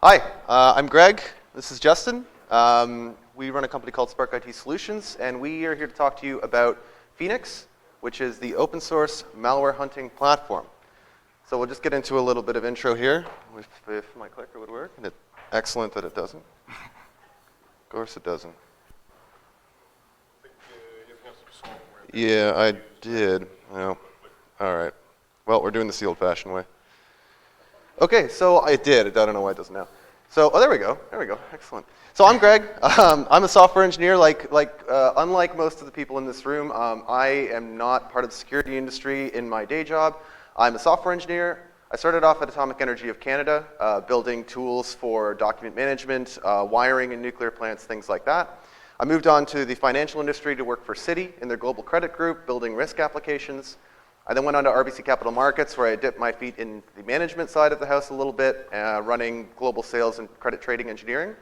Hi, I'm Greg. This is Justin. We run a company called Spark IT Solutions, and we are here to talk to you about Phoenix, which is the open source malware hunting platform. So we'll just get into a little bit of intro here, if my clicker would work. And excellent that it doesn't. Of course it doesn't. Yeah, I did. Oh, all right. Well, we're doing this the old-fashioned way. Okay, so it did. I don't know why it doesn't now. So, there we go. There we go. Excellent. So I'm Greg. I'm a software engineer. Unlike most of the people in this room, I am not part of the security industry in my day job. I'm a software engineer. I started off at Atomic Energy of Canada, building tools for document management, wiring in nuclear plants, things like that. I moved on to the financial industry to work for Citi in their global credit group, building risk applications. I then went on to RBC Capital Markets, where I dipped my feet in the management side of the house a little bit, running global sales and credit trading engineering,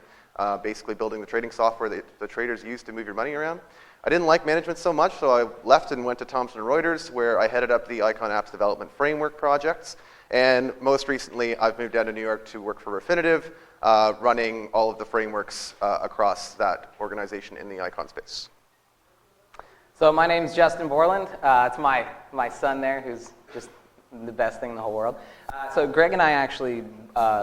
basically building the trading software that the traders use to move your money around. I didn't like management so much, so I left and went to Thomson Reuters, where I headed up the Icon Apps Development Framework projects. And most recently, I've moved down to New York to work for Refinitiv, running all of the frameworks across that organization in the Icon space. So my name's Justin Borland. It's my son there, who's just the best thing in the whole world. So Greg and I actually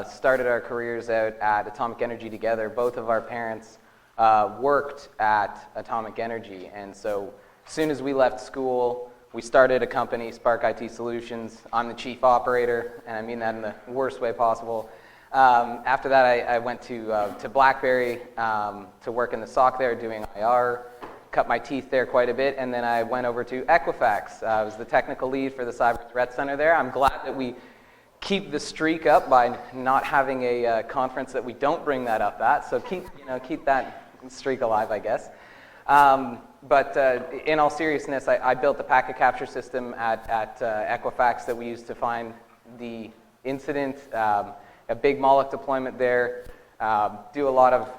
started our careers out at Atomic Energy together. Both of our parents worked at Atomic Energy, and so as soon as we left school, we started a company, Spark IT Solutions. I'm the chief operator, and I mean that in the worst way possible. After that, I went to BlackBerry to work in the SOC there, doing IR. Cut my teeth there quite a bit, and then I went over to Equifax. I was the technical lead for the Cyber Threat Center there. I'm glad that we keep the streak up by not having a conference that we don't bring that up at. So keep that streak alive, I guess. But in all seriousness, I built the packet capture system at Equifax that we used to find the incident, a big Moloch deployment there. Do a lot of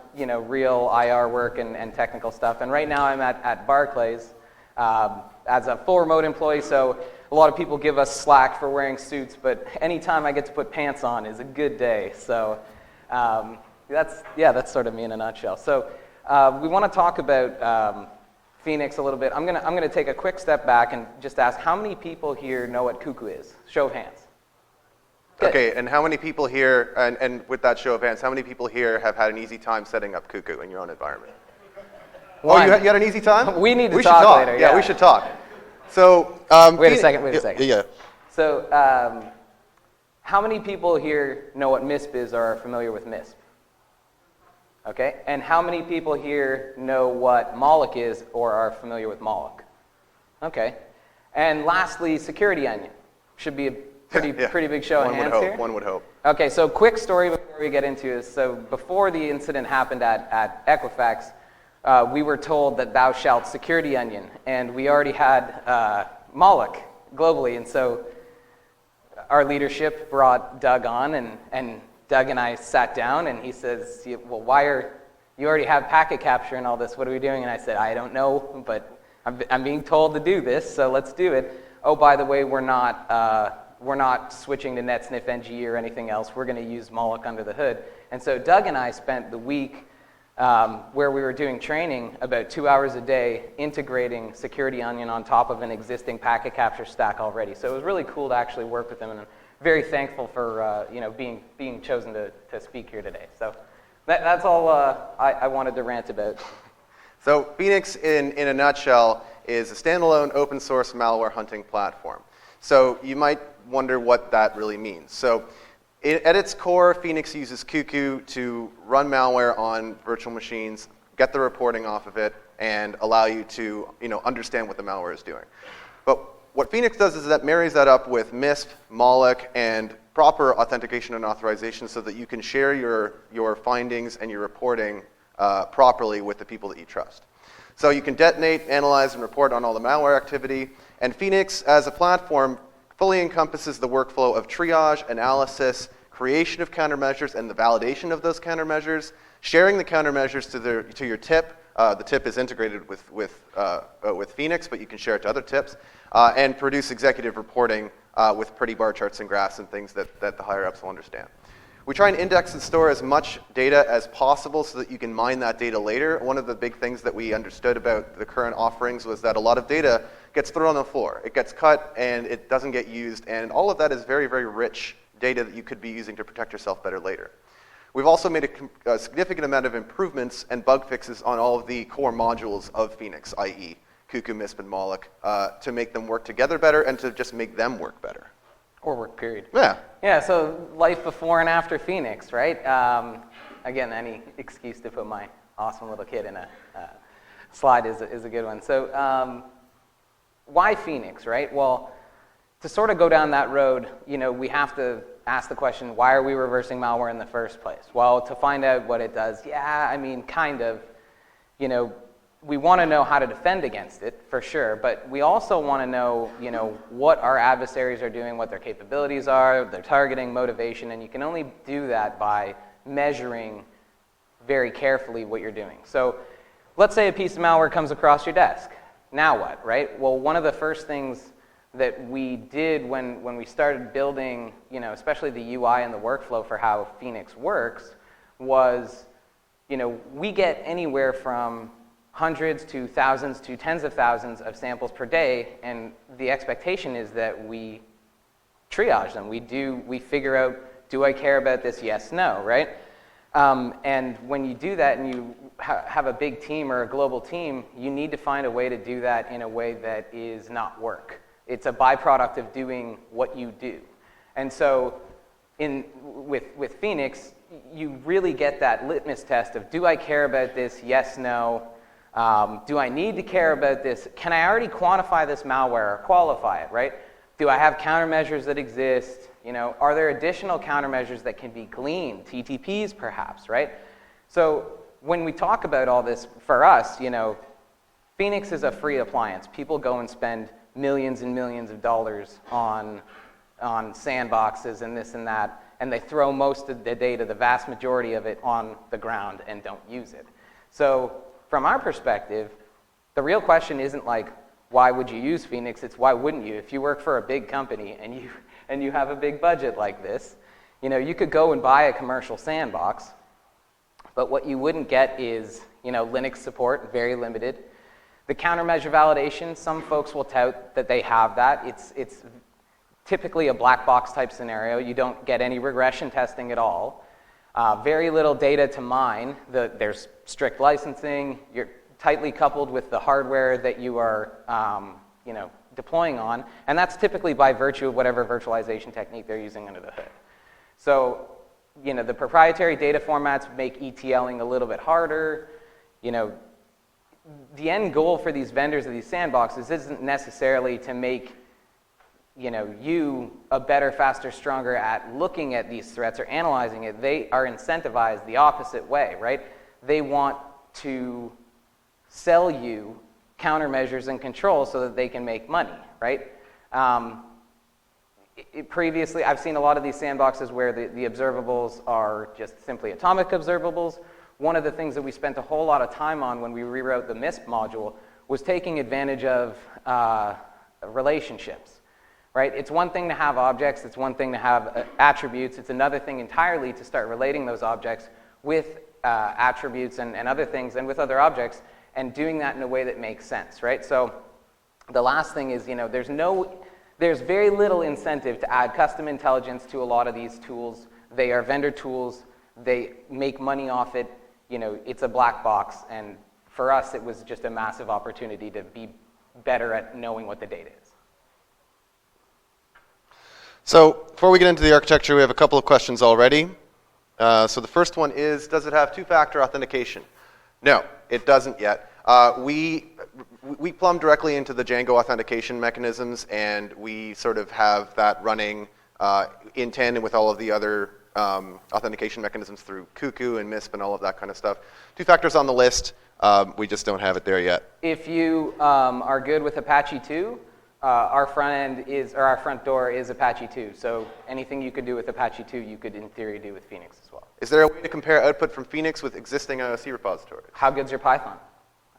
real IR work and technical stuff. And right now I'm at Barclays as a full remote employee, so a lot of people give us slack for wearing suits, but anytime I get to put pants on is a good day. So that's sort of me in a nutshell. So we want to talk about Phoenix a little bit. I'm gonna take a quick step back and just ask, how many people here know what Cuckoo is? Show of hands. Good. Okay, and how many people here, and with that show of hands, how many people here have had an easy time setting up Cuckoo in your own environment? One. Oh, you had an easy time? We need to talk later. Yeah, we should talk. So, wait a second. Yeah. So, how many people here know what MISP is or are familiar with MISP? Okay, and how many people here know what Moloch is or are familiar with Moloch? Okay, and lastly, Security Onion. Should be a pretty big show of hands here. One would hope. Okay, so quick story before we get into this. So before the incident happened at Equifax, we were told that thou shalt Security Onion, and we already had Moloch globally, and so our leadership brought Doug on, and Doug and I sat down, and he says, well, you already have packet capture and all this, what are we doing? And I said, I don't know, but I'm being told to do this, so let's do it. Oh, by the way, we're not switching to NetSniff NG or anything else. We're going to use Moloch under the hood. And so Doug and I spent the week where we were doing training about 2 hours a day integrating Security Onion on top of an existing packet capture stack already. So it was really cool to actually work with them, and I'm very thankful for being chosen to speak here today. So that's all I wanted to rant about. So Phoenix, in a nutshell, is a standalone open source malware hunting platform. So you might wonder what that really means. So at its core, Phoenix uses Cuckoo to run malware on virtual machines, get the reporting off of it, and allow you to understand what the malware is doing. But what Phoenix does is that marries that up with MISP, Moloch, and proper authentication and authorization so that you can share your findings and your reporting properly with the people that you trust. So you can detonate, analyze, and report on all the malware activity. And Phoenix, as a platform, fully encompasses the workflow of triage, analysis, creation of countermeasures, and the validation of those countermeasures, sharing the countermeasures to your tip. The tip is integrated with Phoenix, but you can share it to other tips, and produce executive reporting with pretty bar charts and graphs and things that the higher-ups will understand. We try and index and store as much data as possible so that you can mine that data later. One of the big things that we understood about the current offerings was that a lot of data gets thrown on the floor. It gets cut and it doesn't get used, and all of that is very, very rich data that you could be using to protect yourself better later. We've also made a significant amount of improvements and bug fixes on all of the core modules of Phoenix, i.e. Cuckoo, MISP, and Moloch, to make them work together better and to just make them work better. Or work, period. Yeah. Yeah, so life before and after Phoenix, right? Again, any excuse to put my awesome little kid in a slide is a good one. So why Phoenix, right? Well, to sort of go down that road, we have to ask the question, why are we reversing malware in the first place? Well, to find out what it does, yeah, I mean, kind of, we want to know how to defend against it, for sure, but we also want to know, what our adversaries are doing, what their capabilities are, their targeting, motivation, and you can only do that by measuring very carefully what you're doing. So let's say a piece of malware comes across your desk. Now what, right? Well, one of the first things that we did when we started building, especially the UI and the workflow for how Phoenix works was, we get anywhere from hundreds to thousands to tens of thousands of samples per day, and the expectation is that we triage them. We figure out, do I care about this? Yes, no, right? And when you do that and you have a big team or a global team, you need to find a way to do that in a way that is not work. It's a byproduct of doing what you do. And so with Phoenix, you really get that litmus test of, do I care about this? Yes, no. Do I need to care about this? Can I already quantify this malware or qualify it, right? Do I have countermeasures that exist? Are there additional countermeasures that can be gleaned, TTPs perhaps, right? So when we talk about all this, for us, Phoenix is a free appliance. People go and spend millions and millions of dollars on sandboxes and this and that, and they throw most of the data, the vast majority of it, on the ground and don't use it. So from our perspective, the real question isn't like, why would you use Phoenix? It's why wouldn't you? If you work for a big company and you have a big budget like this, you could go and buy a commercial sandbox, but what you wouldn't get is, Linux support, very limited. The countermeasure validation, some folks will tout that they have that. It's typically a black box type scenario. You don't get any regression testing at all. Very little data to mine. There's strict licensing. You're tightly coupled with the hardware that you are deploying on, and that's typically by virtue of whatever virtualization technique they're using under the hood. So the proprietary data formats make ETLing a little bit harder. The end goal for these vendors of these sandboxes isn't necessarily to make you a better, faster, stronger at looking at these threats or analyzing it. They are incentivized the opposite way, right? They want to sell you countermeasures and controls so that they can make money, right? Previously, I've seen a lot of these sandboxes where the observables are just simply atomic observables. One of the things that we spent a whole lot of time on when we rewrote the MISP module was taking advantage of relationships, right? It's one thing to have objects, it's one thing to have attributes, it's another thing entirely to start relating those objects with attributes and other things and with other objects, and doing that in a way that makes sense, right? So the last thing is, there's very little incentive to add custom intelligence to a lot of these tools. They are vendor tools, they make money off it, it's a black box, and for us it was just a massive opportunity to be better at knowing what the data is. So before we get into the architecture, we have a couple of questions already. So the first one is, does it have two-factor authentication? No, it doesn't yet. We plumb directly into the Django authentication mechanisms, and we sort of have that running in tandem with all of the other authentication mechanisms through Cuckoo and MISP and all of that kind of stuff. Two factors on the list. We just don't have it there yet. If you are good with Apache 2, our front door is Apache 2. So anything you could do with Apache 2, you could in theory do with Phoenix as well. Is there a way to compare output from Phoenix with existing IOC repositories? How good's your Python?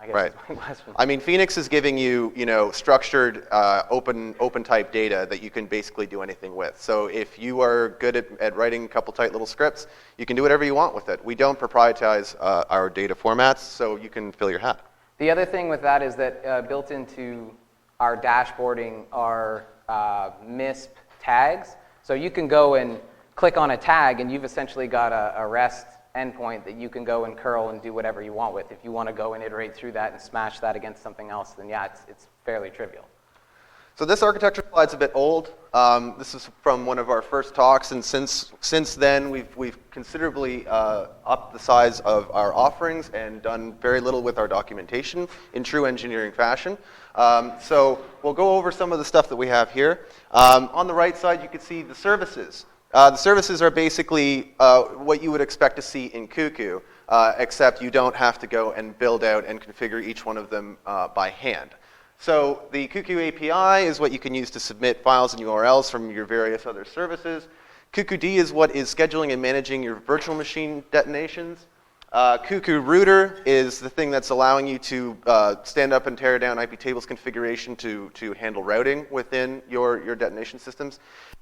I guess Right. is my question. I mean, Phoenix is giving you, structured, open type data that you can basically do anything with. So if you are good at writing a couple tight little scripts, you can do whatever you want with it. We don't proprietize our data formats, so you can fill your hat. The other thing with that is that built into our dashboarding are MISP tags. So you can go and click on a tag, and you've essentially got a REST endpoint that you can go and curl and do whatever you want with. If you want to go and iterate through that and smash that against something else, then yeah, it's fairly trivial. So this architecture slide's a bit old. This is from one of our first talks, and since then we've considerably upped the size of our offerings and done very little with our documentation in true engineering fashion. So we'll go over some of the stuff that we have here. On the right side, you can see the services. The services are basically what you would expect to see in Cuckoo, except you don't have to go and build out and configure each one of them by hand. So the Cuckoo API is what you can use to submit files and URLs from your various other services. Cuckoo is what is scheduling and managing your virtual machine detonations. Cuckoo Router is the thing that's allowing you to stand up and tear down IP tables configuration to handle routing within your detonation systems.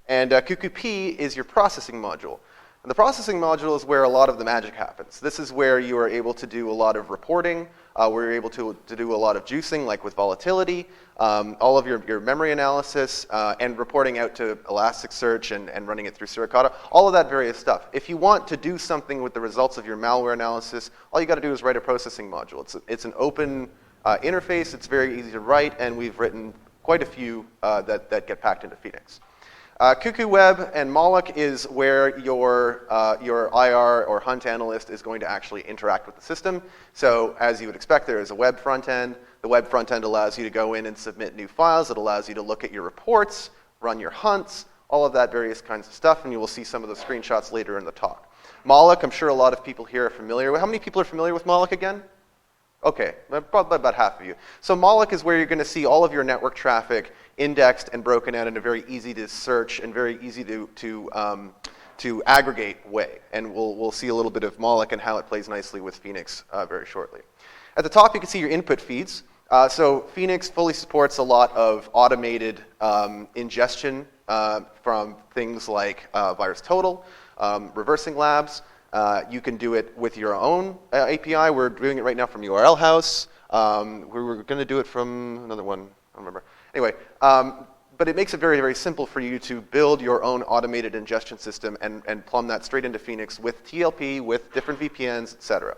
And Cuckoo P is your processing module. And the processing module is where a lot of the magic happens. This is where you are able to do a lot of reporting, where you're able to do a lot of juicing, like with volatility, all of your memory analysis, and reporting out to Elasticsearch and running it through Kata, all of that various stuff. If you want to do something with the results of your malware analysis, all you got to do is write a processing module. It's an open interface, it's very easy to write, and we've written quite a few that get packed into Phoenix. Cuckoo Web and Moloch is where your IR or hunt analyst is going to actually interact with the system. So as you would expect, there is a web front end. The web front end allows you to go in and submit new files. It allows you to look at your reports, run your hunts, all of that various kinds of stuff, and you will see some of the screenshots later in the talk. Moloch, I'm sure a lot of people here are familiar with. How many people are familiar with Moloch again? Okay, probably about half of you. So Moloch is where you're going to see all of your network traffic indexed and broken out in a very easy to search and very easy to aggregate way. And we'll see a little bit of Moloch and how it plays nicely with Phoenix very shortly. At the top, you can see your input feeds. So Phoenix fully supports a lot of automated ingestion from things like VirusTotal, reversing labs. You can do it with your own API. We're doing it right now from URL House. We were going to do it from another one. I don't remember. Anyway, but it makes it very, very simple for you to build your own automated ingestion system and plumb that straight into Phoenix with TLP, with different VPNs, et cetera.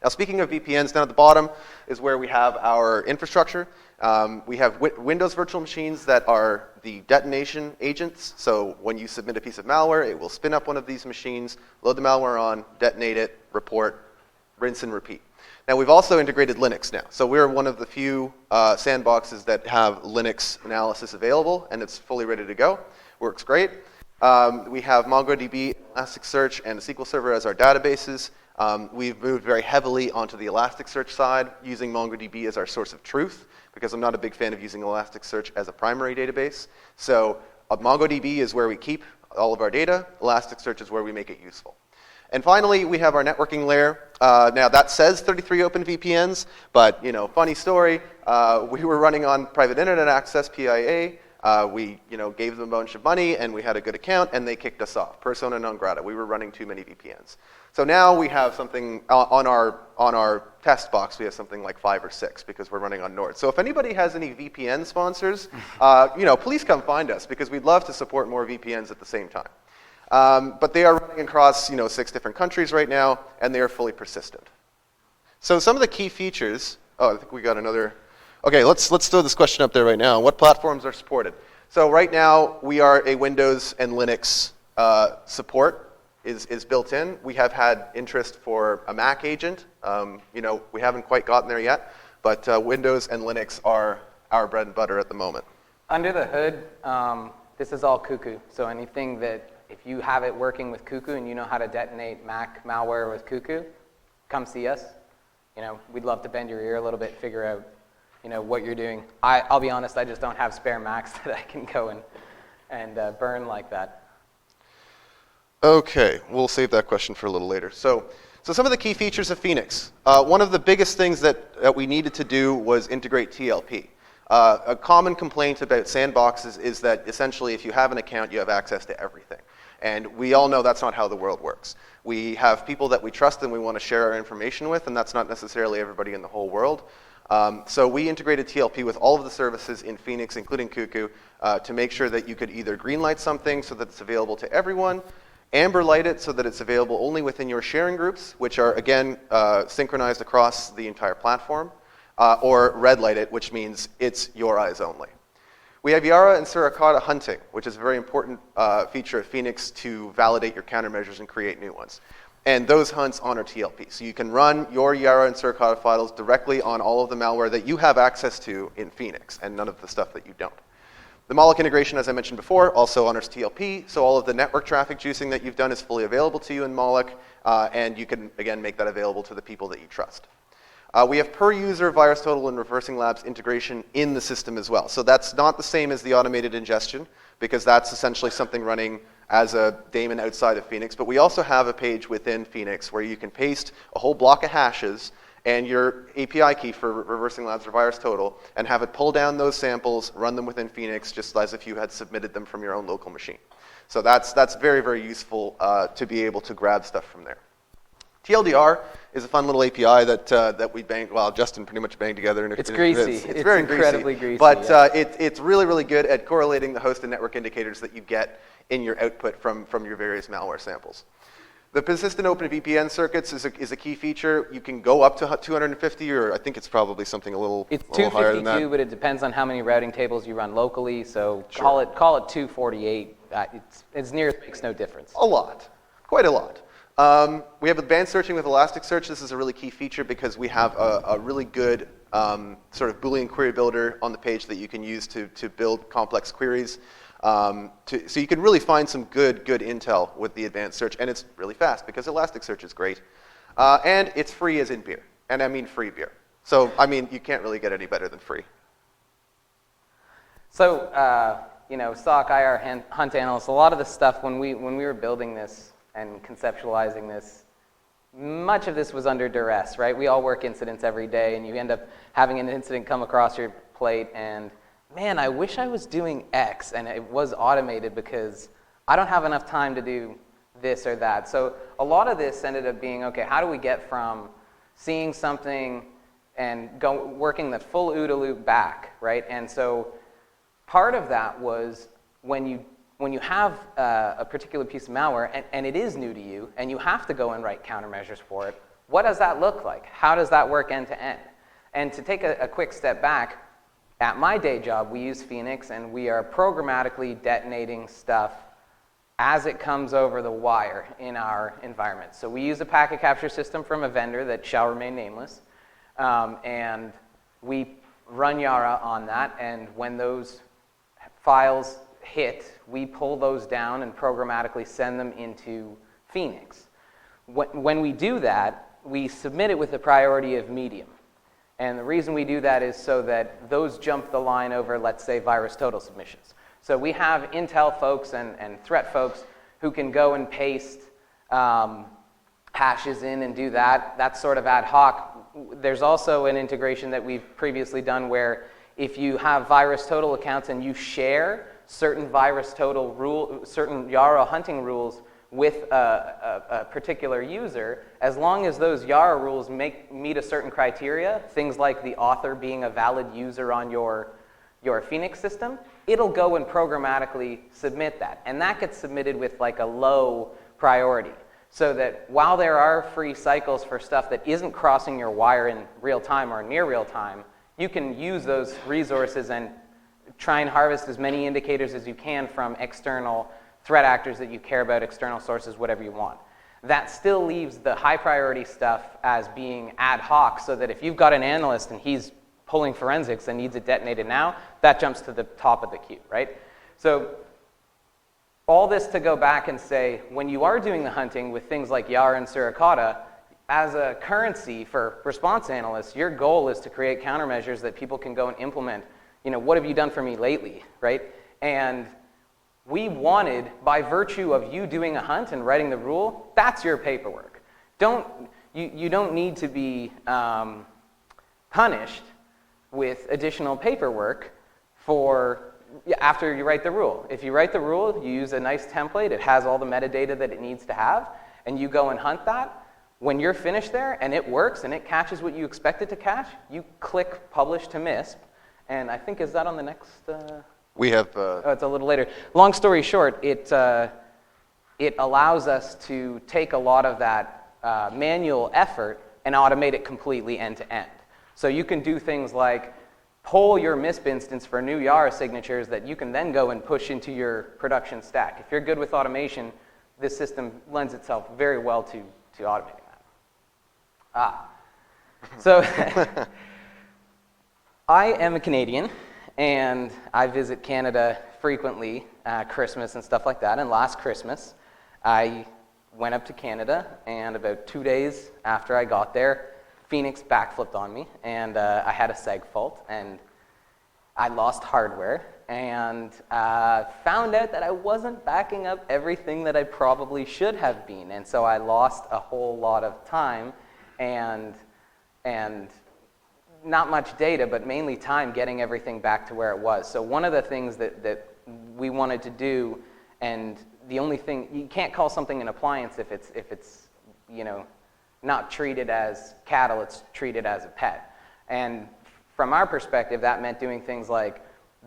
Now, speaking of VPNs, down at the bottom is where we have our infrastructure. We have Windows virtual machines that are the detonation agents. So when you submit a piece of malware, it will spin up one of these machines, load the malware on, detonate it, report, rinse and repeat. Now, we've also integrated Linux now. So we're one of the few sandboxes that have Linux analysis available, and it's fully ready to go. Works great. We have MongoDB, Elasticsearch, and a SQL Server as our databases. We've moved very heavily onto the Elasticsearch side, using MongoDB as our source of truth, because I'm not a big fan of using Elasticsearch as a primary database. So MongoDB is where we keep all of our data. Elasticsearch is where we make it useful. And finally, we have our networking layer. Now, that says 33 open VPNs, but funny story. We were running on private internet access, PIA. We gave them a bunch of money, and we had a good account, and they kicked us off. Persona non grata. We were running too many VPNs. So now we have something on our test box. We have something like 5 or 6 because we're running on Nord. So if anybody has any VPN sponsors, please come find us because we'd love to support more VPNs at the same time. But they are running across 6 different countries right now, and they are fully persistent. So some of the key features. Oh, I think we got another. Okay, let's throw this question up there right now. What platforms are supported? So right now we are a Windows and Linux support is built in. We have had interest for a Mac agent. We haven't quite gotten there yet, but Windows and Linux are our bread and butter at the moment. Under the hood, this is all Cuckoo. So anything that if you have it working with Cuckoo and you know how to detonate Mac malware with Cuckoo, come see us. We'd love to bend your ear a little bit, figure out, what you're doing. I'll be honest, I just don't have spare Macs that I can go and burn like that. Okay, we'll save that question for a little later. So So some of the key features of Phoenix. One of the biggest things that we needed to do was integrate TLP. A common complaint about sandboxes is that essentially if you have an account, you have access to everything. And we all know that's not how the world works. We have people that we trust and we want to share our information with, and that's not necessarily everybody in the whole world. So we integrated TLP with all of the services in Phoenix, including Cuckoo, to make sure that you could either greenlight something so that it's available to everyone, amber light it so that it's available only within your sharing groups, which are, again, synchronized across the entire platform, or red light it, which means it's your eyes only. We have Yara and Suricata hunting, which is a very important feature of Phoenix to validate your countermeasures and create new ones. And those hunts honor TLP. So you can run your Yara and Suricata files directly on all of the malware that you have access to in Phoenix, and none of the stuff that you don't. The Moloch integration, as I mentioned before, also honors TLP, so all of the network traffic juicing that you've done is fully available to you in Moloch, and you can, again, make that available to the people that you trust. We have per-user VirusTotal and Reversing Labs integration in the system as well. So that's not the same as the automated ingestion, because that's essentially something running as a daemon outside of Phoenix, but we also have a page within Phoenix where you can paste a whole block of hashes and your API key for Reversing Labs or VirusTotal, and have it pull down those samples, run them within Phoenix, just as if you had submitted them from your own local machine. So that's very, very useful to be able to grab stuff from there. TLDR is a fun little API that we banged, well, Justin pretty much banged together. It's greasy. It's very incredibly greasy. But yeah. It's really, really good at correlating the host and network indicators that you get in your output from your various malware samples. The persistent open VPN circuits is a key feature. You can go up to 250, or I think it's probably something a little higher than that. 252, but it depends on how many routing tables you run locally. So Sure. call it 248. It's near makes no difference. A lot, quite a lot. We have advanced searching with Elasticsearch. This is a really key feature because we have a really good sort of Boolean query builder on the page that you can use to build complex queries. So you can really find some good intel with the advanced search, and it's really fast because Elasticsearch is great. And it's free as in beer, and I mean free beer. So, I mean, you can't really get any better than free. So, SOC, IR, Hunt Analyst, a lot of the stuff when we were building this and conceptualizing this, much of this was under duress, right? We all work incidents every day, and you end up having an incident come across your plate, and man, I wish I was doing X and it was automated because I don't have enough time to do this or that. So a lot of this ended up being, okay, how do we get from seeing something and working the full OODA loop back, right? And so part of that was when you have a particular piece of malware and it is new to you and you have to go and write countermeasures for it, what does that look like? How does that work end to end? And to take a quick step back, at my day job, we use Phoenix, and we are programmatically detonating stuff as it comes over the wire in our environment. So we use a packet capture system from a vendor that shall remain nameless, and we run Yara on that, and when those files hit, we pull those down and programmatically send them into Phoenix. When we do that, we submit it with a priority of medium. And the reason we do that is so that those jump the line over, let's say, VirusTotal submissions. So we have Intel folks and threat folks who can go and paste hashes in and do that. That's sort of ad hoc. There's also an integration that we've previously done where if you have VirusTotal accounts and you share certain certain Yara hunting rules with a particular user, as long as those Yara rules meet a certain criteria, things like the author being a valid user on your Phoenix system, it'll go and programmatically submit that. And that gets submitted with like a low priority. So that while there are free cycles for stuff that isn't crossing your wire in real time or near real time, you can use those resources and try and harvest as many indicators as you can from external threat actors that you care about, external sources, whatever you want. That still leaves the high priority stuff as being ad hoc, so that if you've got an analyst and he's pulling forensics and needs it detonated now, that jumps to the top of the queue, right? So all this to go back and say, when you are doing the hunting with things like Yara and Suricata, as a currency for response analysts, your goal is to create countermeasures that people can go and implement. What have you done for me lately, right? And we wanted, by virtue of you doing a hunt and writing the rule, that's your paperwork. you don't need to be punished with additional paperwork after you write the rule. If you write the rule, you use a nice template, it has all the metadata that it needs to have, and you go and hunt that. When you're finished there and it works and it catches what you expect it to catch, you click Publish to MISP, and I think, is that on the next? We have... Oh, it's a little later. Long story short, it allows us to take a lot of that manual effort and automate it completely end to end. So you can do things like pull your MISP instance for new Yara signatures that you can then go and push into your production stack. If you're good with automation, this system lends itself very well to automating that. So I am a Canadian, and I visit Canada frequently, Christmas and stuff like that. And last Christmas, I went up to Canada, and about 2 days after I got there, Phoenix backflipped on me, and I had a seg fault, and I lost hardware, and found out that I wasn't backing up everything that I probably should have been, and so I lost a whole lot of time and not much data, but mainly time getting everything back to where it was. So one of the things that we wanted to do, and the only thing, you can't call something an appliance if it's not treated as cattle, it's treated as a pet. And from our perspective, that meant doing things like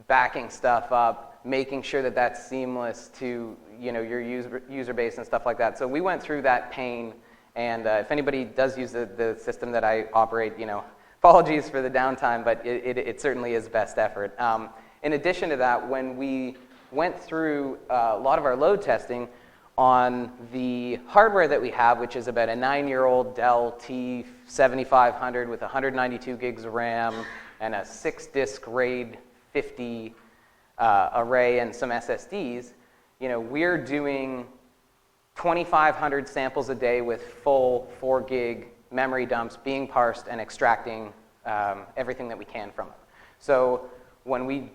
backing stuff up, making sure that that's seamless to your user base and stuff like that. So we went through that pain, and if anybody does use the system that I operate, apologies for the downtime, but it certainly is best effort. In addition to that, when we went through a lot of our load testing on the hardware that we have, which is about a 9-year-old Dell T7500 with 192 gigs of RAM and a 6-disk RAID 50 array and some SSDs, we're doing 2,500 samples a day with full 4 gig memory dumps being parsed and extracting everything that we can from them. So when we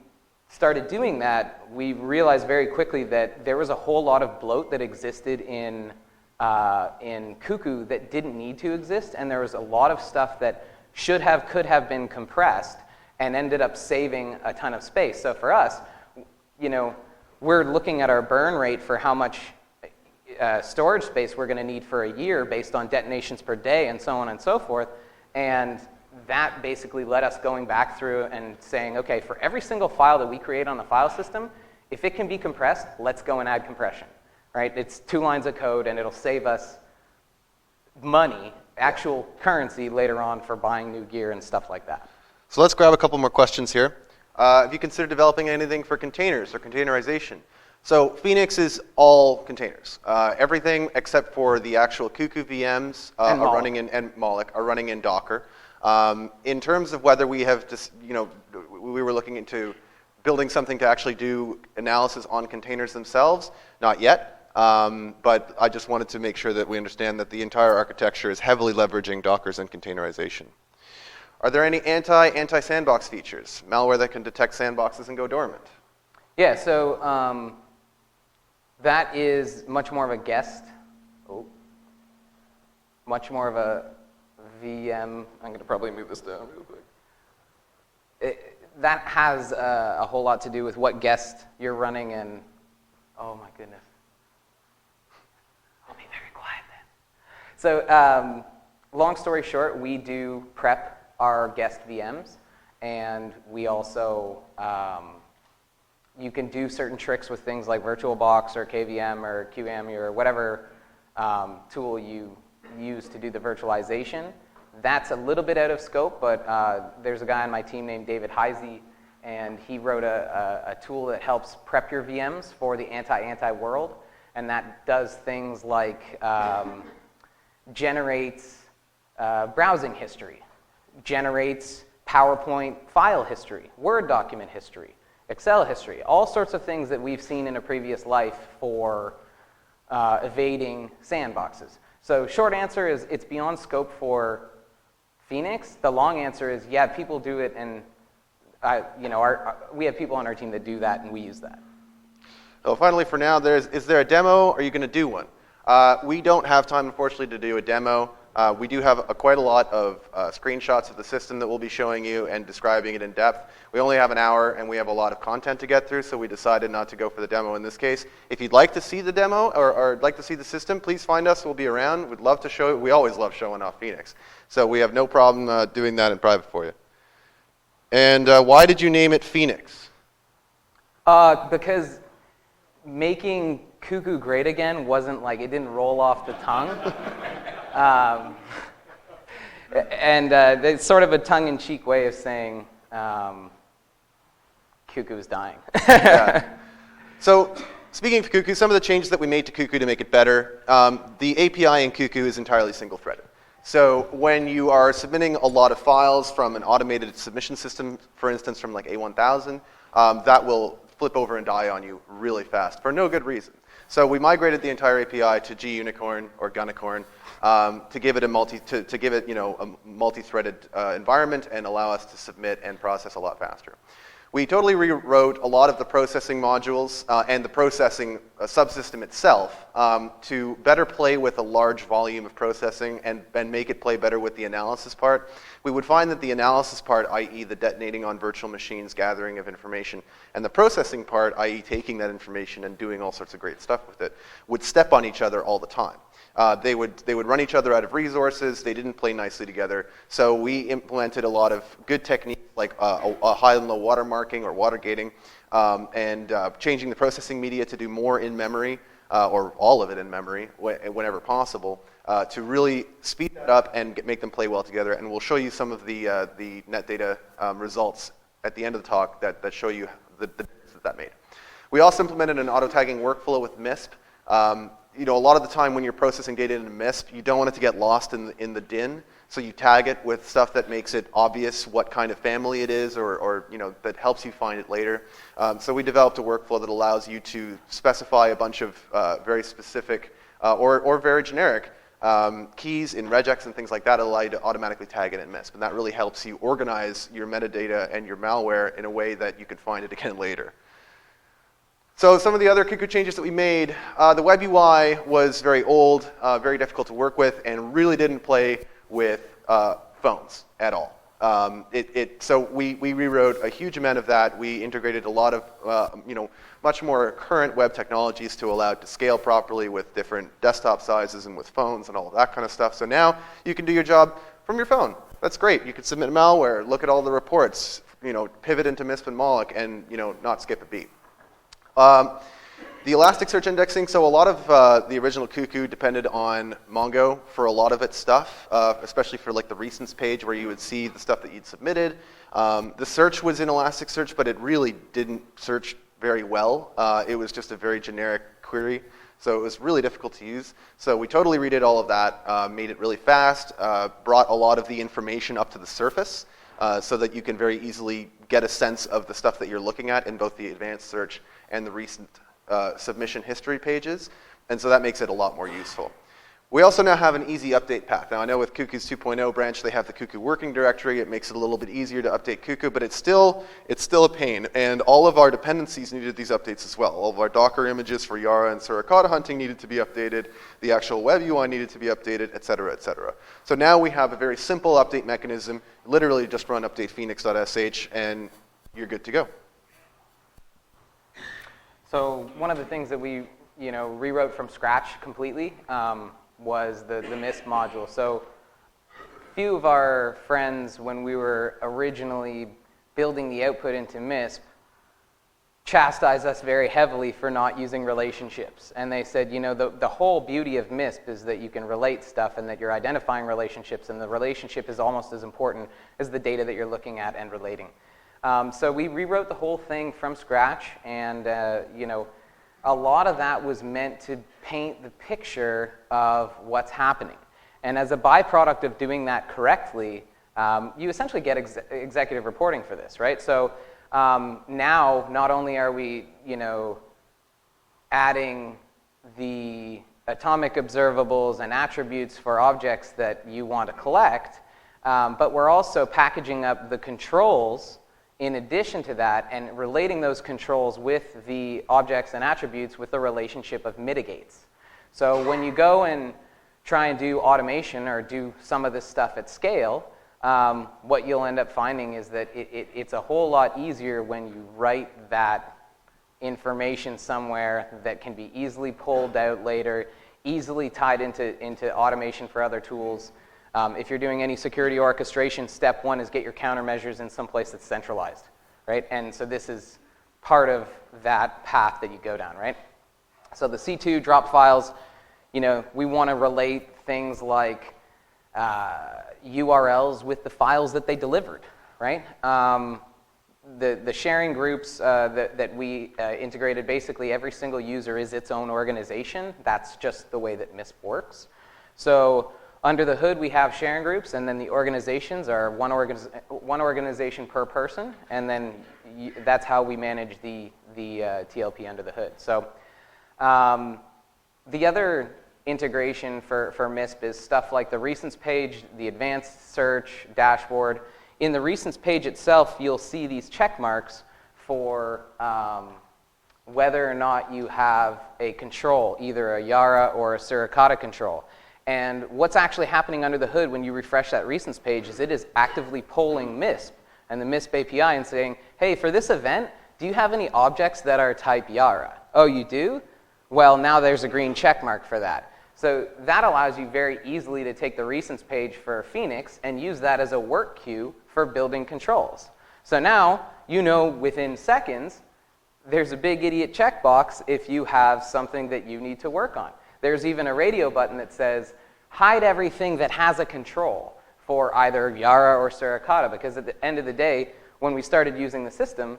started doing that, we realized very quickly that there was a whole lot of bloat that existed in Cuckoo that didn't need to exist, and there was a lot of stuff that could have been compressed and ended up saving a ton of space. So for us, we're looking at our burn rate for how much storage space we're going to need for a year based on detonations per day and so on and so forth, and that basically led us going back through and saying, okay, for every single file that we create on the file system, if it can be compressed, let's go and add compression, right? It's 2 lines of code, and it'll save us money, actual currency later on for buying new gear and stuff like that. So let's grab a couple more questions here. Have you considered developing anything for containers or containerization? So Phoenix is all containers. Everything except for the actual Cuckoo VMs are running in, and Moloch are running in Docker. In terms of whether we have, we were looking into building something to actually do analysis on containers themselves, not yet, but I just wanted to make sure that we understand that the entire architecture is heavily leveraging Dockers and containerization. Are there any anti-sandbox features, malware that can detect sandboxes and go dormant? Yeah, so that is much more of a guest, much more of a VM. I'm going to probably move this down real quick. That has a whole lot to do with what guest you're running, and oh my goodness. I'll be very quiet then. So long story short, we do prep our guest VMs, and we also, you can do certain tricks with things like VirtualBox or KVM or QEMU or whatever tool you use to do the virtualization. That's a little bit out of scope, but there's a guy on my team named David Heisey, and he wrote a tool that helps prep your VMs for the anti world, and that does things like generates browsing history, generates PowerPoint file history, Word document history, Excel history, all sorts of things that we've seen in a previous life for evading sandboxes. So short answer is it's beyond scope for Phoenix. The long answer is, yeah, people do it, and we have people on our team that do that, and we use that. Well, finally, for now, is there a demo? Or are you going to do one? We don't have time, unfortunately, to do a demo. We do have quite a lot of screenshots of the system that we'll be showing you and describing it in depth. We only have an hour and we have a lot of content to get through, so we decided not to go for the demo in this case. If you'd like to see the demo or like to see the system, please find us. We'll be around. We'd love to show it. We always love showing off Phoenix. So we have no problem doing that in private for you. And why did you name it Phoenix? Because making Cuckoo great again wasn't like, it didn't roll off the tongue. It's sort of a tongue-in-cheek way of saying Cuckoo's dying. Yeah. So speaking of Cuckoo, some of the changes that we made to Cuckoo to make it better, the API in Cuckoo is entirely single-threaded. So when you are submitting a lot of files from an automated submission system, for instance, from like A1000, that will flip over and die on you really fast for no good reason. So we migrated the entire API to Gunicorn or Gunicorn to give it a multi-threaded environment and allow us to submit and process a lot faster. We totally rewrote a lot of the processing modules and the processing subsystem itself to better play with a large volume of processing and make it play better with the analysis part. We would find that the analysis part, i.e. the detonating on virtual machines, gathering of information, and the processing part, i.e. taking that information and doing all sorts of great stuff with it, would step on each other all the time. They would run each other out of resources. They didn't play nicely together. So we implemented a lot of good techniques like a high and low watermarking or water gating, and changing the processing media to do more in memory, or all of it in memory whenever possible, to really speed that up and make them play well together. And we'll show you some of the net data results at the end of the talk that show you the difference that made. We also implemented an auto-tagging workflow with MISP. A lot of the time when you're processing data in a MISP, you don't want it to get lost in the DIN, so you tag it with stuff that makes it obvious what kind of family it is, or that helps you find it later. So we developed a workflow that allows you to specify a bunch of very specific or very generic keys in regex and things like that, allow you to automatically tag it in MISP, and that really helps you organize your metadata and your malware in a way that you can find it again later. So some of the other Cuckoo changes that we made, the web UI was very old, very difficult to work with, and really didn't play with phones at all. So we rewrote a huge amount of that. We integrated a lot of much more current web technologies to allow it to scale properly with different desktop sizes and with phones and all of that kind of stuff. So now you can do your job from your phone. That's great. You can submit malware, look at all the reports, pivot into MISP and Moloch, and not skip a beat. The Elasticsearch indexing, so a lot of the original Cuckoo depended on Mongo for a lot of its stuff, especially for like the recents page where you would see the stuff that you'd submitted. The search was in Elasticsearch, but it really didn't search very well. It was just a very generic query, so it was really difficult to use. So we totally redid all of that, made it really fast, brought a lot of the information up to the surface, so that you can very easily get a sense of the stuff that you're looking at in both the advanced search and the recent submission history pages, and so that makes it a lot more useful. We also now have an easy update path. Now I know with Cuckoo's 2.0 branch they have the Cuckoo working directory. It makes it a little bit easier to update Cuckoo, but it's still a pain, and all of our dependencies needed these updates as well. All of our Docker images for Yara and Suricata hunting needed to be updated, the actual web UI needed to be updated, et cetera, et cetera. So now we have a very simple update mechanism. Literally just run update phoenix.sh and you're good to go. So one of the things that we rewrote from scratch completely was the MISP module. So a few of our friends, when we were originally building the output into MISP, chastised us very heavily for not using relationships. And they said, the whole beauty of MISP is that you can relate stuff and that you're identifying relationships, and the relationship is almost as important as the data that you're looking at and relating. So we rewrote the whole thing from scratch, and a lot of that was meant to paint the picture of what's happening. And as a byproduct of doing that correctly, you essentially get executive reporting for this, right? So now, not only are we, adding the atomic observables and attributes for objects that you want to collect, but we're also packaging up the controls in addition to that and relating those controls with the objects and attributes with the relationship of mitigates. So when you go and try and do automation or do some of this stuff at scale, what you'll end up finding is that it's a whole lot easier when you write that information somewhere that can be easily pulled out later, easily tied into automation for other tools. If you're doing any security orchestration, step one is get your countermeasures in some place that's centralized, right? And so this is part of that path that you go down, right? So the C2 drop files, you know, we want to relate things like URLs with the files that they delivered, right? The sharing groups that we integrated, basically every single user is its own organization. That's just the way that MISP works. So under the hood, we have sharing groups, and then the organizations are one organization per person, and then that's how we manage the TLP under the hood. So the other integration for MISP is stuff like the recents page, the advanced search, dashboard. In the recents page itself, you'll see these check marks for whether or not you have a control, either a Yara or a Suricata control. And what's actually happening under the hood when you refresh that recents page is it is actively polling MISP and the MISP API and saying, hey, for this event, do you have any objects that are type Yara? Oh, you do? Well, now there's a green check mark for that. So that allows you very easily to take the recents page for Phoenix and use that as a work queue for building controls. So now you know within seconds there's a big idiot checkbox if you have something that you need to work on. There's even a radio button that says hide everything that has a control for either Yara or Suricata, because at the end of the day, when we started using the system,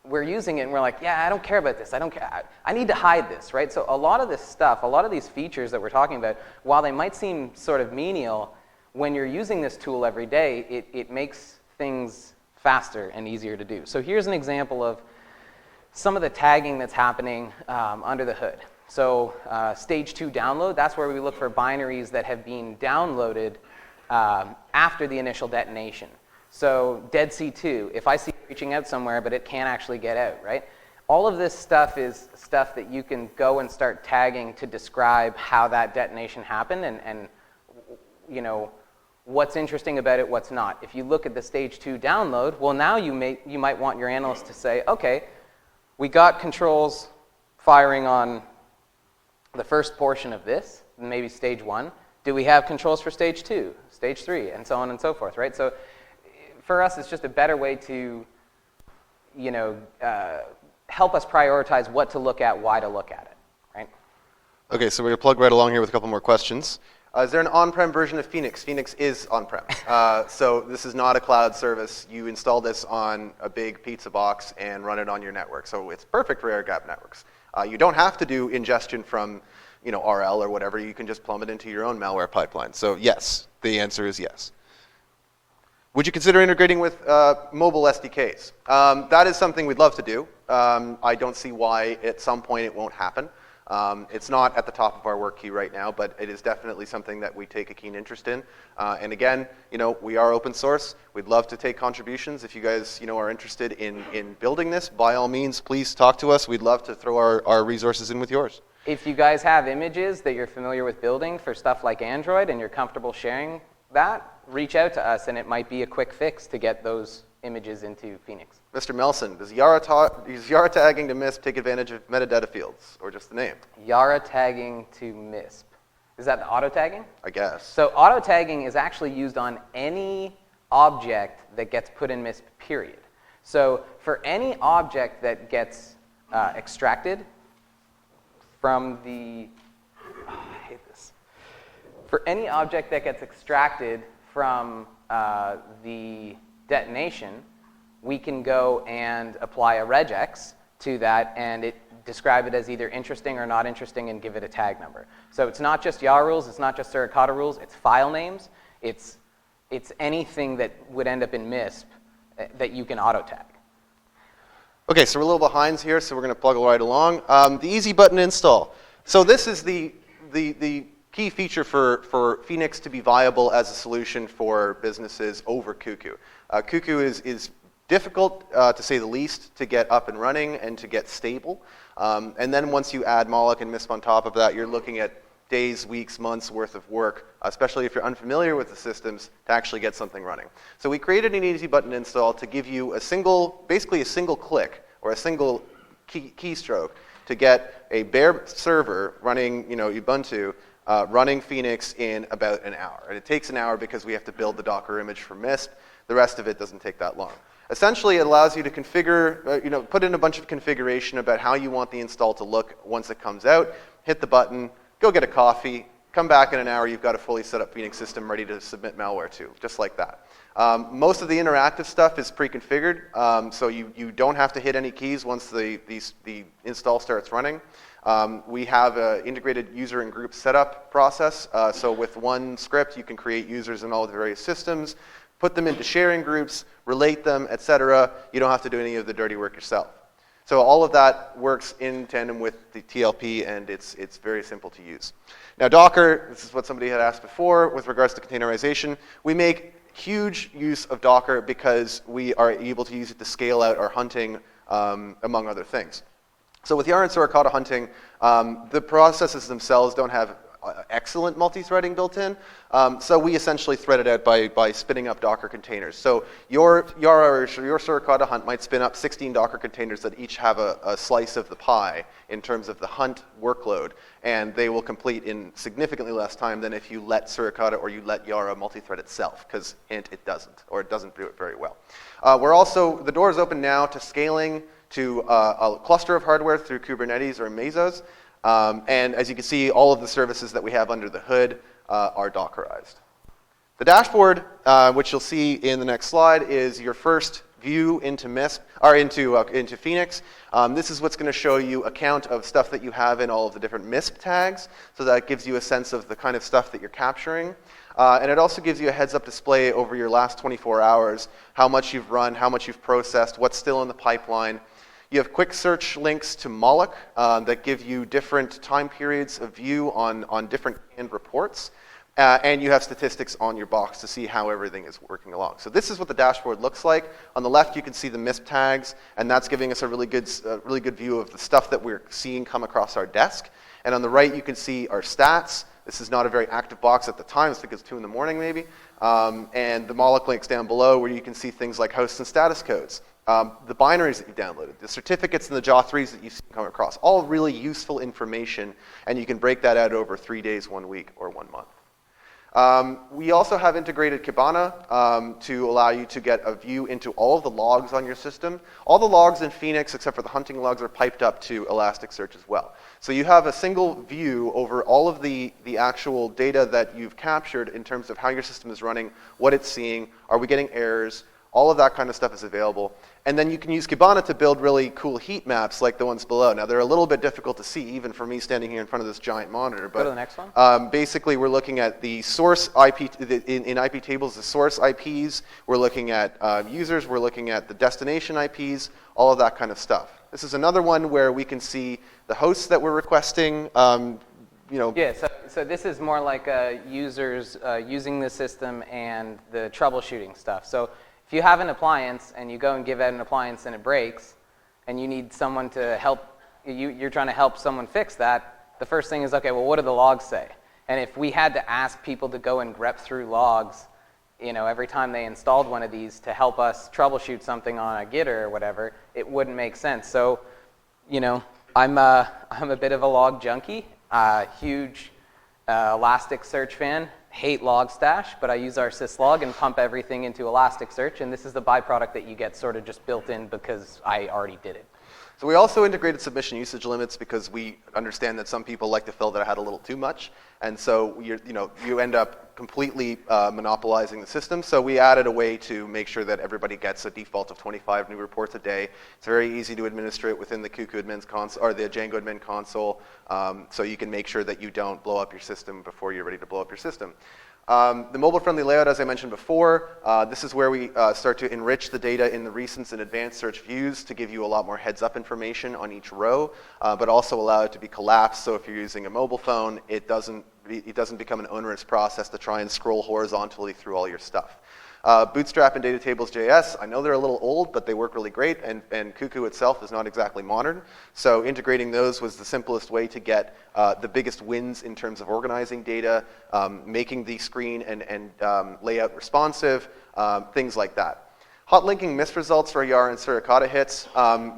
we're using it and we're like, yeah, I don't care about this. I don't care. I need to hide this, right? So a lot of this stuff, a lot of these features that we're talking about, while they might seem sort of menial, when you're using this tool every day, it makes things faster and easier to do. So here's an example of some of the tagging that's happening under the hood. So stage 2 download, that's where we look for binaries that have been downloaded after the initial detonation. So dead C2, if I see it reaching out somewhere but it can't actually get out, right? All of this stuff is stuff that you can go and start tagging to describe how that detonation happened and you know, what's interesting about it, what's not. If you look at the stage 2 download, well now you might want your analyst to say, okay, we got controls firing on the first portion of this, maybe stage 1. Do we have controls for stage 2, stage 3, and so on and so forth, right? So for us, it's just a better way to, you know, help us prioritize what to look at, why to look at it, right? Okay, so we're going to plug right along here with a couple more questions. Is there an on-prem version of Phoenix? Phoenix is on-prem. So this is not a cloud service. You install this on a big pizza box and run it on your network. So it's perfect for air-gapped networks. You don't have to do ingestion from, you know, RL or whatever. You can just plumb it into your own malware pipeline. So yes, the answer is yes. Would you consider integrating with mobile SDKs? That is something we'd love to do. I don't see why at some point it won't happen. It's not at the top of our work queue right now, but it is definitely something that we take a keen interest in. And again, you know, we are open source. We'd love to take contributions. If you guys, you know, are interested in building this, by all means, please talk to us. We'd love to throw our resources in with yours. If you guys have images that you're familiar with building for stuff like Android and you're comfortable sharing that, reach out to us and it might be a quick fix to get those images into Phoenix. Mr. Melson, does Yara tagging to MISP take advantage of metadata fields, or just the name? Yara tagging to MISP. Is that the auto tagging? I guess. So auto tagging is actually used on any object that gets put in MISP, period. So for any object that gets extracted from the, I hate this. For any object that gets extracted from the detonation, we can go and apply a regex to that and describe it as either interesting or not interesting and give it a tag number. So it's not just Yara rules, it's not just Suricata rules, it's file names, it's anything that would end up in MISP that you can auto tag. Okay, so we're a little behind here, so we're going to plug right along. The easy button install. So this is the key feature for Phoenix to be viable as a solution for businesses over Cuckoo. Cuckoo is difficult, to say the least, to get up and running and to get stable. And then once you add Moloch and MISP on top of that, you're looking at days, weeks, months worth of work, especially if you're unfamiliar with the systems, to actually get something running. So we created an easy button install to give you basically a single click or a single keystroke to get a bare server running, Ubuntu, running Phoenix in about an hour. And it takes an hour because we have to build the Docker image for Mist. The rest of it doesn't take that long. Essentially, it allows you to configure, put in a bunch of configuration about how you want the install to look once it comes out, hit the button, go get a coffee, come back in an hour, you've got a fully set up Phoenix system ready to submit malware to, just like that. Most of the interactive stuff is pre-configured, so you don't have to hit any keys once the install starts running. We have an integrated user and group setup process, so with one script you can create users in all the various systems, put them into sharing groups, relate them, etc. You don't have to do any of the dirty work yourself. So all of that works in tandem with the TLP, and it's very simple to use. Now Docker, this is what somebody had asked before with regards to containerization. We make huge use of Docker because we are able to use it to scale out our hunting, among other things. So with Yarn or Kata hunting, the processes themselves don't have excellent multi-threading built in, so we essentially thread it out by spinning up Docker containers. So your Suricata hunt might spin up 16 Docker containers that each have a slice of the pie in terms of the hunt workload, and they will complete in significantly less time than if you let Suricata or you let Yara multi-thread itself, because hint, it doesn't, or it doesn't do it very well. The door is open now to scaling to a cluster of hardware through Kubernetes or Mesos. And as you can see, all of the services that we have under the hood are Dockerized. The dashboard, which you'll see in the next slide, is your first view into into Phoenix. This is what's going to show you a count of stuff that you have in all of the different MISP tags, so that gives you a sense of the kind of stuff that you're capturing. And it also gives you a heads-up display over your last 24 hours, how much you've run, how much you've processed, what's still in the pipeline. You have quick search links to Moloch that give you different time periods of view on different canned reports. And you have statistics on your box to see how everything is working along. So this is what the dashboard looks like. On the left, you can see the MISP tags, and that's giving us a really good view of the stuff that we're seeing come across our desk. And on the right, you can see our stats. This is not a very active box at the time. It's because it's 2 in the morning, maybe. And the Moloch links down below, where you can see things like hosts and status codes. The binaries that you downloaded, the certificates and the JA3s that you've come across, all really useful information, and you can break that out over 3 days, 1 week, or 1 month. We also have integrated Kibana to allow you to get a view into all of the logs on your system. All the logs in Phoenix, except for the hunting logs, are piped up to Elasticsearch as well. So you have a single view over all of the actual data that you've captured in terms of how your system is running, what it's seeing, are we getting errors, all of that kind of stuff is available. And then you can use Kibana to build really cool heat maps like the ones below. Now, they're a little bit difficult to see, even for me standing here in front of this giant monitor. But go to the next one. Basically, we're looking at the source IP, in IP tables, the source IPs. We're looking at users. We're looking at the destination IPs, all of that kind of stuff. This is another one where we can see the hosts that we're requesting. Yeah, so this is more like users using the system and the troubleshooting stuff. So if you have an appliance and you go and give out an appliance and it breaks, and you need someone to help, you're trying to help someone fix that, the first thing is, okay, well, what do the logs say? And if we had to ask people to go and grep through logs, every time they installed one of these to help us troubleshoot something on a Gitter or whatever, it wouldn't make sense. So, I'm a bit of a log junkie, huge Elasticsearch fan. Hate Logstash, but I use our syslog and pump everything into Elasticsearch, and this is the byproduct that you get sort of just built in because I already did it. So we also integrated submission usage limits because we understand that some people like to feel that I had a little too much, and so you end up completely monopolizing the system. So we added a way to make sure that everybody gets a default of 25 new reports a day. It's very easy to administer it within the Cuckoo admins console or the Django admin console, so you can make sure that you don't blow up your system before you're ready to blow up your system. The mobile-friendly layout, as I mentioned before, this is where we start to enrich the data in the recents and advanced search views to give you a lot more heads-up information on each row, but also allow it to be collapsed. So if you're using a mobile phone, it doesn't become an onerous process to try and scroll horizontally through all your stuff. Bootstrap and DataTables.js, I know they're a little old, but they work really great, and Cuckoo itself is not exactly modern. So integrating those was the simplest way to get the biggest wins in terms of organizing data, making the screen and layout responsive, things like that. Hot linking missed results for Yara and Suricata hits.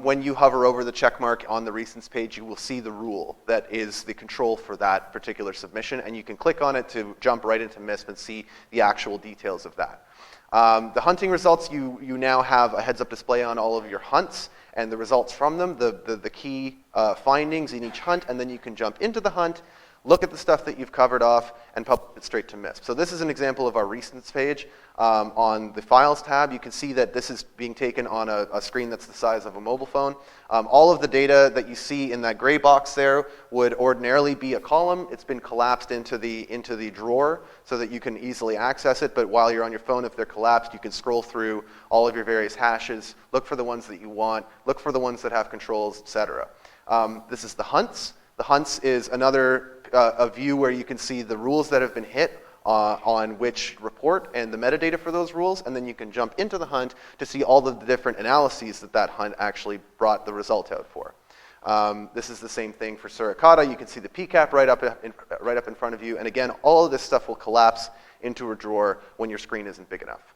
When you hover over the checkmark on the recents page, you will see the rule that is the control for that particular submission, and you can click on it to jump right into MISP and see the actual details of that. The hunting results, you now have a heads-up display on all of your hunts and the results from them, the key findings in each hunt, and then you can jump into the hunt, look at the stuff that you've covered off, and publish it straight to MISP. So this is an example of our recents page. On the Files tab, you can see that this is being taken on a screen that's the size of a mobile phone. All of the data that you see in that gray box there would ordinarily be a column. It's been collapsed into the drawer so that you can easily access it, but while you're on your phone, if they're collapsed, you can scroll through all of your various hashes, look for the ones that you want, look for the ones that have controls, etc. This is the hunts. The hunts is another a view where you can see the rules that have been hit on which report and the metadata for those rules, and then you can jump into the hunt to see all of the different analyses that hunt actually brought the result out for. This is the same thing for Suricata. You can see the PCAP right up in front of you, and again, all of this stuff will collapse into a drawer when your screen isn't big enough.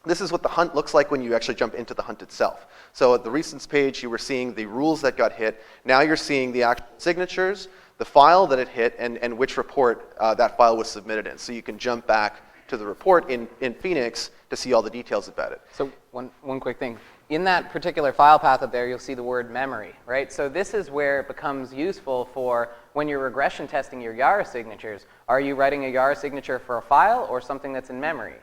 This is what the hunt looks like when you actually jump into the hunt itself. So at the recents page, you were seeing the rules that got hit. Now you're seeing the actual signatures, the file that it hit, and which report that file was submitted in. So you can jump back to the report in Phoenix to see all the details about it. So one quick thing. In that particular file path up there, you'll see the word memory, right? So this is where it becomes useful for when you're regression testing your Yara signatures. Are you writing a Yara signature for a file or something that's in memory?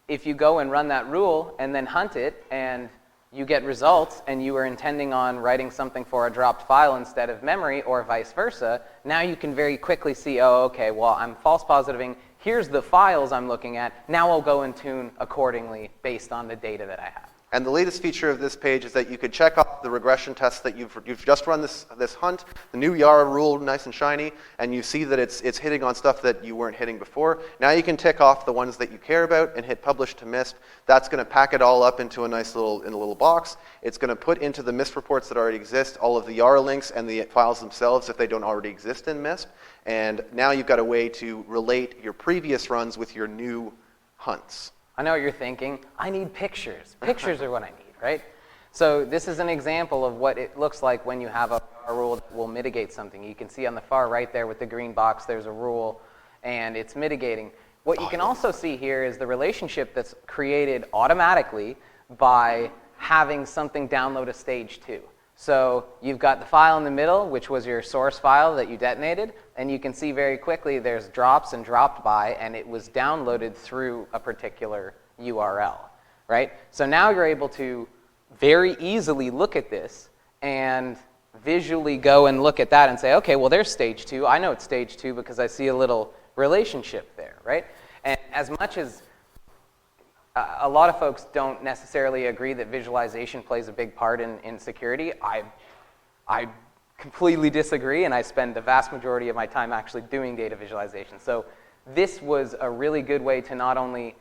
If you go and run that rule and then hunt it and you get results and you were intending on writing something for a dropped file instead of memory or vice versa, now you can very quickly see, oh, okay, well, I'm false positiving. Here's the files I'm looking at. Now I'll go and tune accordingly based on the data that I have. And the latest feature of this page is that you could check off the regression tests that you've just run this hunt, the new Yara rule, nice and shiny, and you see that it's hitting on stuff that you weren't hitting before. Now you can tick off the ones that you care about and hit publish to MISP. That's going to pack it all up into a nice little box. It's going to put into the MISP reports that already exist all of the Yara links and the files themselves if they don't already exist in MISP. And now you've got a way to relate your previous runs with your new hunts. I know what you're thinking. I need pictures. Pictures are what I need, right? So this is an example of what it looks like when you have a rule that will mitigate something. You can see on the far right there with the green box, there's a rule, and it's mitigating. What you can also see here is the relationship that's created automatically by having something download a stage 2. So you've got the file in the middle, which was your source file that you detonated, and you can see very quickly there's drops and dropped by, and it was downloaded through a particular URL, right? So now you're able to very easily look at this and visually go and look at that and say, okay, well, there's stage 2. I know it's stage 2 because I see a little relationship there, right? And as much as a lot of folks don't necessarily agree that visualization plays a big part in security. I completely disagree, and I spend the vast majority of my time actually doing data visualization. So this was a really good way to not only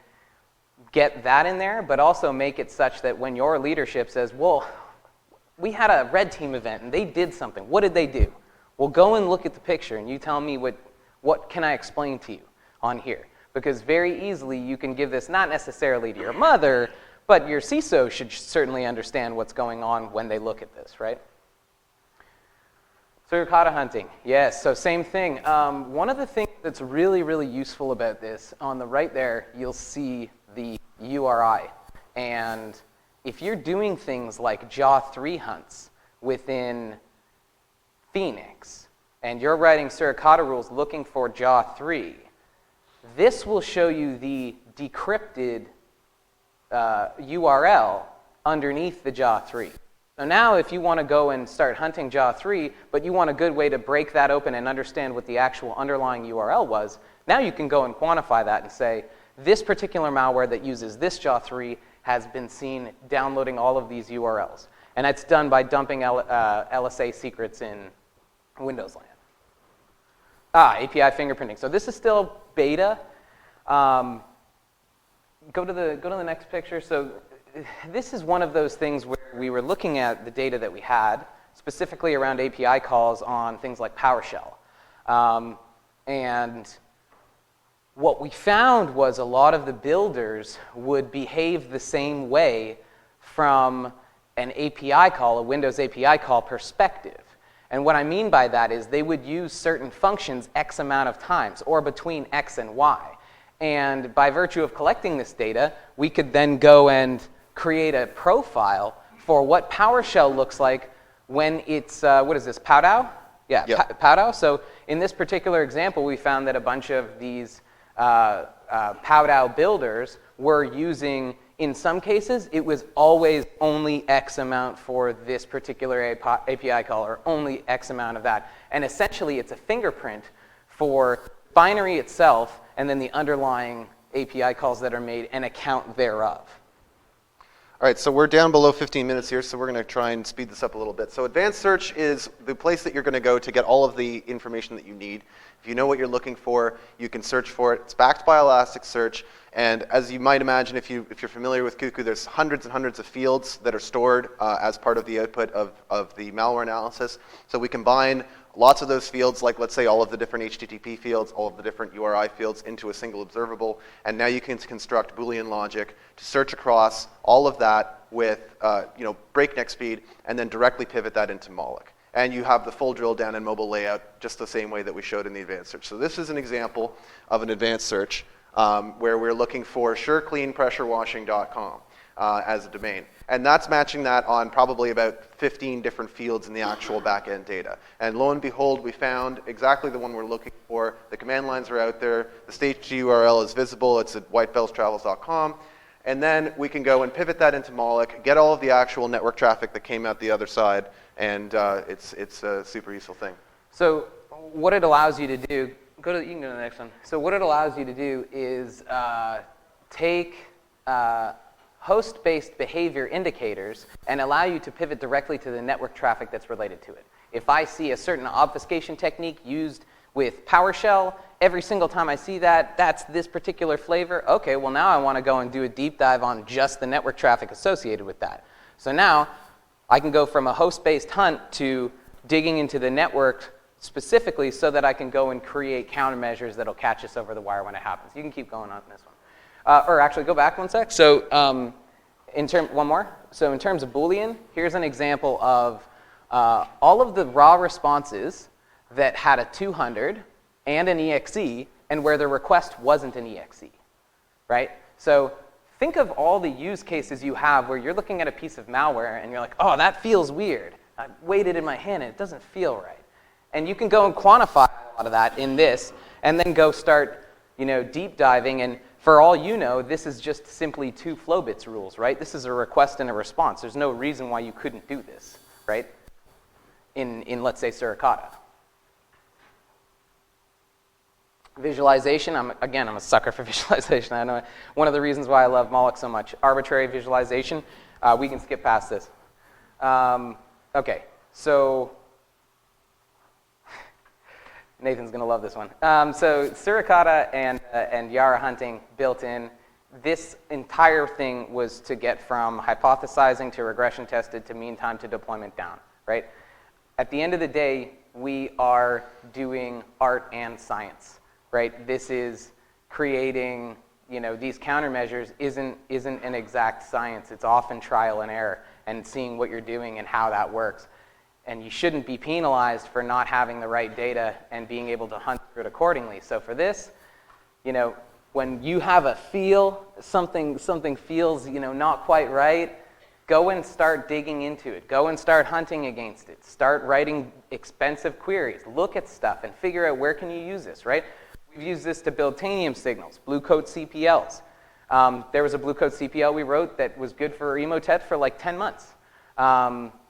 get that in there, but also make it such that when your leadership says, well, we had a red team event, and they did something. What did they do? Well, go and look at the picture, and you tell me what can I explain to you on here. Because very easily you can give this not necessarily to your mother, but your CISO should certainly understand what's going on when they look at this, right? So kata hunting, yes, so same thing. One of the things that's really, really useful about this, on the right there, you'll see the URI. And if you're doing things like JAW3 hunts within Phoenix, and you're writing Suricata rules looking for JAW3, this will show you the decrypted URL underneath the JAW3. So now if you want to go and start hunting JAW3, but you want a good way to break that open and understand what the actual underlying URL was, now you can go and quantify that and say, this particular malware that uses this JAW3 has been seen downloading all of these URLs. And that's done by dumping LSA secrets in Windows land. API fingerprinting. So this is still beta. go to the next picture. So this is one of those things where we were looking at the data that we had, specifically around API calls on things like PowerShell. And what we found was a lot of the builders would behave the same way from an API call, a Windows API call perspective. And what I mean by that is they would use certain functions X amount of times, or between X and Y. And by virtue of collecting this data, we could then go and create a profile for what PowerShell looks like when it's, what is this, Powdow? Yeah, yep. Powdow. So in this particular example, we found that a bunch of these Powdow builders were using, in some cases, it was always only X amount for this particular API call, or only X amount of that. And essentially, it's a fingerprint for binary itself, and then the underlying API calls that are made, and account thereof. All right, so we're down below 15 minutes here, so we're going to try and speed this up a little bit. So advanced search is the place that you're going to go to get all of the information that you need. If you know what you're looking for, you can search for it. It's backed by Elasticsearch, and as you might imagine, if you're familiar with Cuckoo, there's hundreds and hundreds of fields that are stored as part of the output of the malware analysis. So we combine lots of those fields, like let's say all of the different HTTP fields, all of the different URI fields into a single observable, and now you can construct Boolean logic to search across all of that with breakneck speed, and then directly pivot that into malloc. And you have the full drill down in mobile layout just the same way that we showed in the advanced search. So this is an example of an advanced search where we're looking for surecleanpressurewashing.com as a domain. And that's matching that on probably about 15 different fields in the actual back-end data. And lo and behold, we found exactly the one we're looking for. The command lines are out there. The state URL is visible. It's at whitebellstravels.com. And then we can go and pivot that into malloc, get all of the actual network traffic that came out the other side, and it's a super useful thing. So what it allows you to do, you can go to the next one. So what it allows you to do is take host-based behavior indicators and allow you to pivot directly to the network traffic that's related to it. If I see a certain obfuscation technique used with PowerShell, every single time I see that, that's this particular flavor. Okay, well now I want to go and do a deep dive on just the network traffic associated with that. So now I can go from a host-based hunt to digging into the network specifically so that I can go and create countermeasures that'll catch us over the wire when it happens. You can keep going on this one. Or actually, go back one sec. So one more. So in terms of Boolean, here's an example of all of the raw responses that had a 200 and an exe, and where the request wasn't an exe, right? So think of all the use cases you have where you're looking at a piece of malware and you're like, oh, that feels weird. I weighed it in my hand and it doesn't feel right. And you can go and quantify a lot of that in this, and then go start, deep diving. And for all you know, this is just simply two flow bits rules, right? This is a request and a response. There's no reason why you couldn't do this, right? In let's say, Suricata. Visualization, I'm a sucker for visualization. I know one of the reasons why I love malloc so much. Arbitrary visualization, we can skip past this. Okay, so Nathan's going to love this one. So Suricata and Yara hunting built in. This entire thing was to get from hypothesizing to regression tested to mean time to deployment down, right? At the end of the day, we are doing art and science, right? This is creating, these countermeasures isn't an exact science. It's often trial and error and seeing what you're doing and how that works. And you shouldn't be penalized for not having the right data and being able to hunt through it accordingly. So for this, when you have a feel, something feels, not quite right, go and start digging into it. Go and start hunting against it. Start writing expensive queries. Look at stuff and figure out where can you use this, right? We've used this to build Tanium signals, blue coat CPLs. There was a blue coat CPL we wrote that was good for Emotet for like 10 months.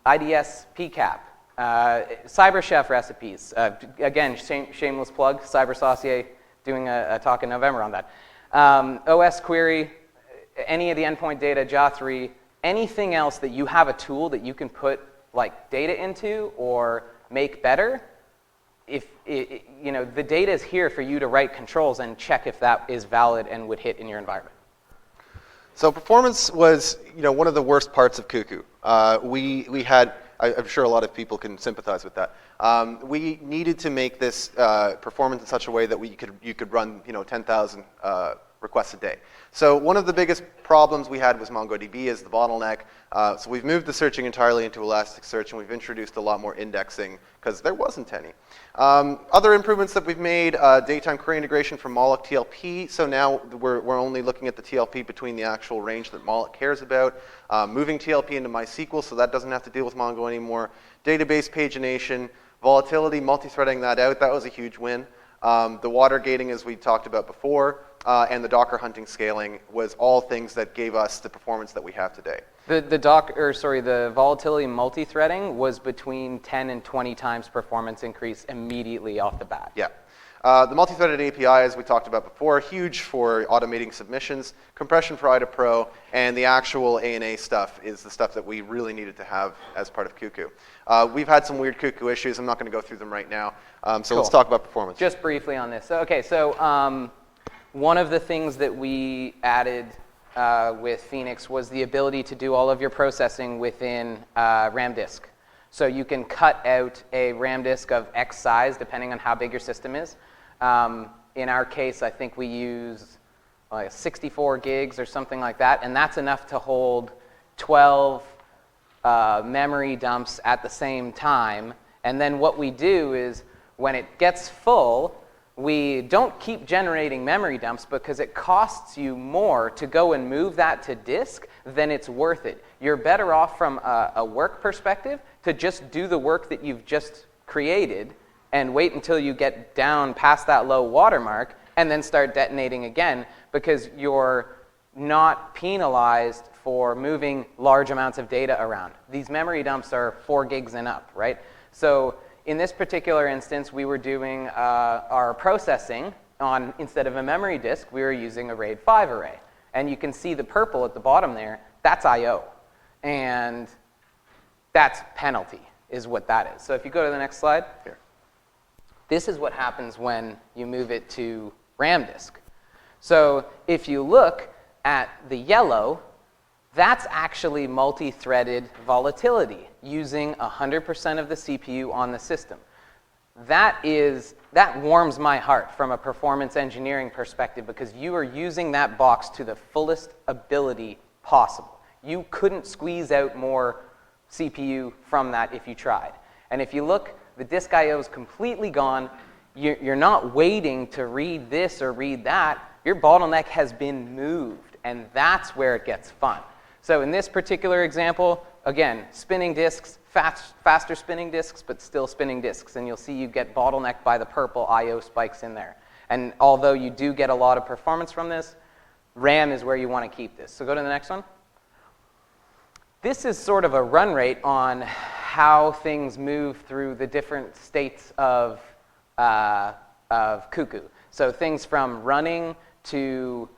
IDS PCAP, CyberChef recipes. Again, shameless plug, Cyber Saucier doing a talk in November on that. OS query, any of the endpoint data, JA3, anything else that you have a tool that you can put like data into or make better. If the data is here for you to write controls and check if that is valid and would hit in your environment. So performance was, one of the worst parts of Cuckoo. We had, I'm sure a lot of people can sympathize with that. We needed to make this performance in such a way that you could run, 10,000 requests a day. So one of the biggest problems we had was MongoDB as the bottleneck. So we've moved the searching entirely into Elasticsearch, and we've introduced a lot more indexing because there wasn't any. Other improvements that we've made, daytime query integration from Moloch TLP. So now we're only looking at the TLP between the actual range that Moloch cares about. Moving TLP into MySQL, so that doesn't have to deal with Mongo anymore. Database pagination, volatility, multi-threading that out. That was a huge win. The water gating, as we talked about before, and the Docker hunting scaling was all things that gave us the performance that we have today. The volatility multi-threading was between 10 and 20 times performance increase immediately off the bat. Yeah. The multithreaded API, as we talked about before, huge for automating submissions, compression for IDA Pro, and the actual ANA stuff is the stuff that we really needed to have as part of Cuckoo. We've had some weird Cuckoo issues. I'm not going to go through them right now. So let's talk about performance. Just briefly on this. So one of the things that we added with Phoenix was the ability to do all of your processing within RAM disk. So you can cut out a RAM disk of X size depending on how big your system is. In our case, I think we use like 64 gigs or something like that, and that's enough to hold 12 memory dumps at the same time. And then what we do is when it gets full, we don't keep generating memory dumps because it costs you more to go and move that to disk than it's worth it. You're better off from a work perspective to just do the work that you've just created and wait until you get down past that low watermark and then start detonating again, because you're not penalized for moving large amounts of data around. These memory dumps are 4 gigs and up, right? So in this particular instance, we were doing our processing on, instead of a memory disk, we were using a RAID 5 array. And you can see the purple at the bottom there, that's I/O. And that's penalty, is what that is. So if you go to the next slide, here. This is what happens when you move it to RAM disk. So if you look at the yellow, that's actually multi-threaded volatility using 100% of the CPU on the system. That warms my heart from a performance engineering perspective, because you are using that box to the fullest ability possible. You couldn't squeeze out more CPU from that if you tried. And if you look, the disk I/O is completely gone. You're not waiting to read this or read that. Your bottleneck has been moved, and that's where it gets fun. So in this particular example, again, spinning disks, faster spinning disks, but still spinning disks. And you'll see you get bottlenecked by the purple I/O spikes in there. And although you do get a lot of performance from this, RAM is where you want to keep this. So go to the next one. This is sort of a run rate on how things move through the different states of Cuckoo. So things from running to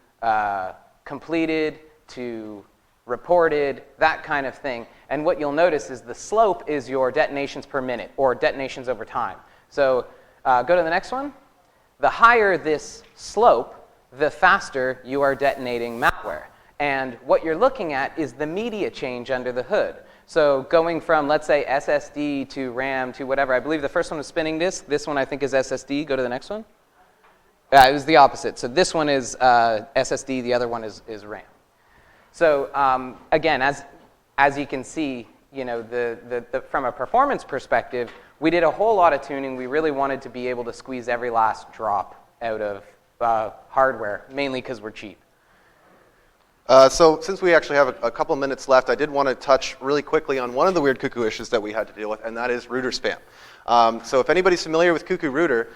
completed to reported, that kind of thing. And what you'll notice is the slope is your detonations per minute, or detonations over time. So go to the next one. The higher this slope, the faster you are detonating malware. And what you're looking at is the media change under the hood. So going from, let's say, SSD to RAM to whatever. I believe the first one was spinning disk. This one I think is SSD. Go to the next one. It was the opposite. So this one is SSD. The other one is RAM. So again, as you can see, from a performance perspective, we did a whole lot of tuning. We really wanted to be able to squeeze every last drop out of hardware, mainly because we're cheap. So since we actually have a couple minutes left, I did want to touch really quickly on one of the weird Cuckoo issues that we had to deal with, and that is router spam. So if anybody's familiar with Cuckoo Router,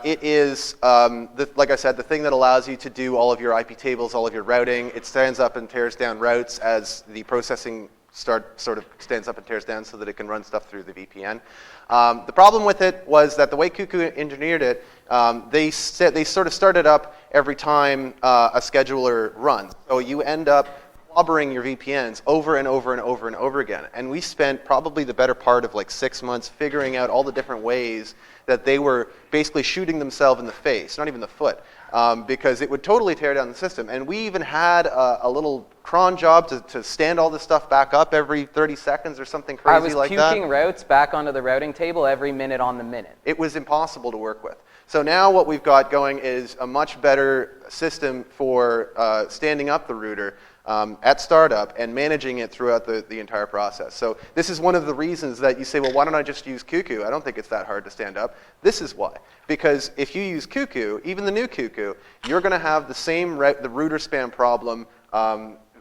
it is, like I said, the thing that allows you to do all of your IP tables, all of your routing. It stands up and tears down routes as the processing sort of stands up and tears down so that it can run stuff through the VPN. The problem with it was that the way Cuckoo engineered it, they sort of started up every time a scheduler runs. So you end up clobbering your VPNs over and over and over and over again. And we spent probably the better part of like 6 months figuring out all the different ways that they were basically shooting themselves in the face, not even the foot, because it would totally tear down the system. And we even had a little cron job to stand all this stuff back up every 30 seconds or something crazy like that. I was puking routes back onto the routing table every minute on the minute. It was impossible to work with. So now what we've got going is a much better system for standing up the router at startup and managing it throughout the entire process. So this is one of the reasons that you say, well, why don't I just use Cuckoo? I don't think it's that hard to stand up. This is why. Because if you use Cuckoo, even the new Cuckoo, you're going to have the same the router spam problem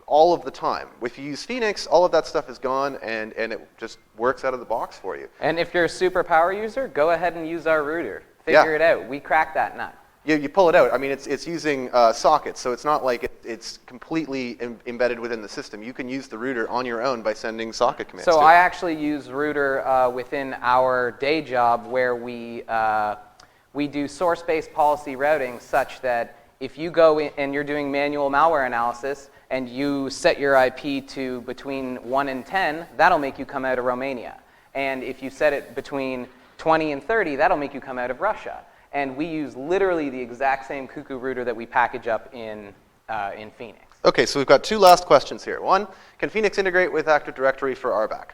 all of the time. If you use Phoenix, all of that stuff is gone, and it just works out of the box for you. And if you're a super power user, go ahead and use our router. Figure it out. We cracked that nut. You pull it out. I mean, it's using sockets, so it's not like it's completely embedded within the system. You can use the router on your own by sending socket commands. So I actually use router within our day job, where we do source-based policy routing, such that if you go in and you're doing manual malware analysis and you set your IP to between 1 and 10, that'll make you come out of Romania. And if you set it between 20 and 30, that'll make you come out of Russia. And we use literally the exact same Cuckoo router that we package up in Phoenix. Okay, so we've got 2 last questions here. One, can Phoenix integrate with Active Directory for RBAC?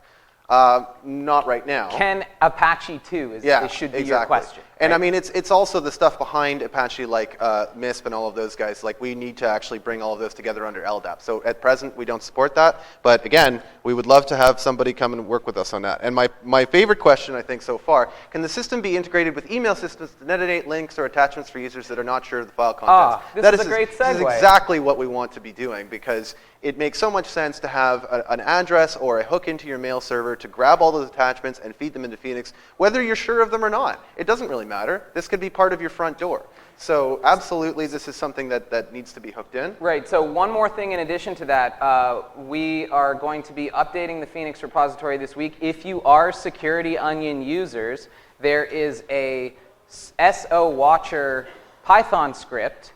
Not right now. Can Apache 2 should be your question. And right? I mean, it's also the stuff behind Apache, like MISP and all of those guys. Like, we need to actually bring all of those together under LDAP. So at present, we don't support that. But again, we would love to have somebody come and work with us on that. And my favorite question, I think, so far, can the system be integrated with email systems to metadata links or attachments for users that are not sure of the file contents? This is a great segue. This is exactly what we want to be doing, because it makes so much sense to have an address or a hook into your mail server to grab all those attachments and feed them into Phoenix, whether you're sure of them or not. It doesn't really matter. This could be part of your front door. So absolutely, this is something that needs to be hooked in. Right. So one more thing in addition to that, we are going to be updating the Phoenix repository this week. If you are Security Onion users, there is a SO Watcher Python script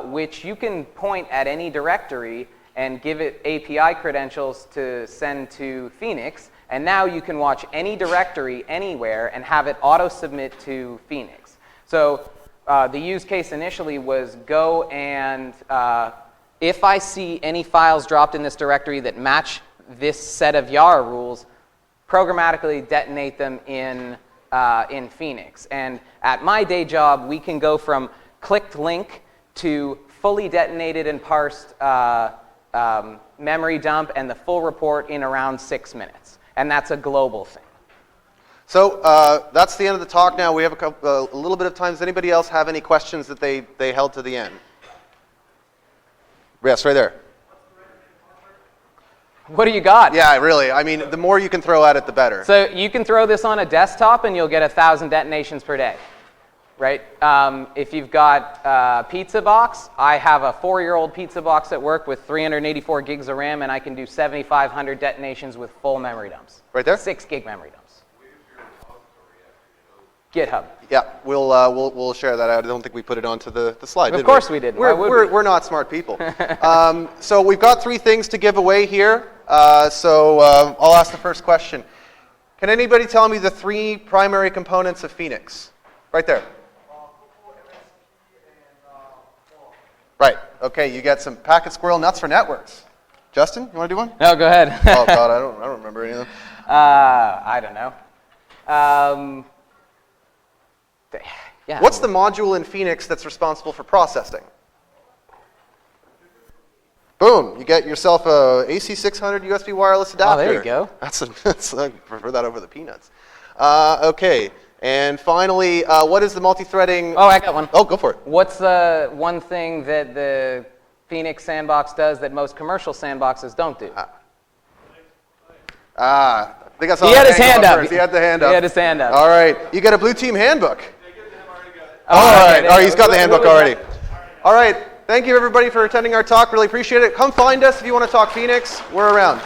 which you can point at any directory and give it API credentials to send to Phoenix, and now you can watch any directory anywhere and have it auto-submit to Phoenix. So the use case initially was go and if I see any files dropped in this directory that match this set of YARA rules, programmatically detonate them in Phoenix. And at my day job, we can go from clicked link to fully detonated and parsed memory dump and the full report in around 6 minutes. And that's a global thing. So that's the end of the talk now. We have a little bit of time. Does anybody else have any questions that they held to the end? Yes, right there. What do you got? Yeah, really. I mean, the more you can throw at it, the better. So you can throw this on a desktop and you'll get 1,000 detonations per day. Right? If you've got pizza box, I have a 4-year-old pizza box at work with 384 gigs of RAM, and I can do 7,500 detonations with full memory dumps. Right there? 6 gig memory dumps. GitHub. Yeah, we'll share that out. I don't think we put it onto the slide, did we? Of course we didn't. We're not smart people. So we've got 3 things to give away here. So I'll ask the first question. Can anybody tell me the 3 primary components of Phoenix? Right there. Right. Okay, you got some packet squirrel nuts for networks. Justin, you want to do one? No, go ahead. Oh God, I don't remember any of them. I don't know. Yeah. What's the module in Phoenix that's responsible for processing? Boom! You get yourself a AC600 USB wireless adapter. Oh, there you go. I prefer that over the peanuts. Okay. And finally, what is the multi-threading? Oh, I got one. Oh, go for it. What's the one thing that the Phoenix sandbox does that most commercial sandboxes don't do? I think I saw he had his hand up. He had the hand up. He had his hand up. All right. You get a blue team handbook. Oh, all right. Oh, he's got the handbook already. All right. Thank you, everybody, for attending our talk. Really appreciate it. Come find us if you want to talk Phoenix. We're around.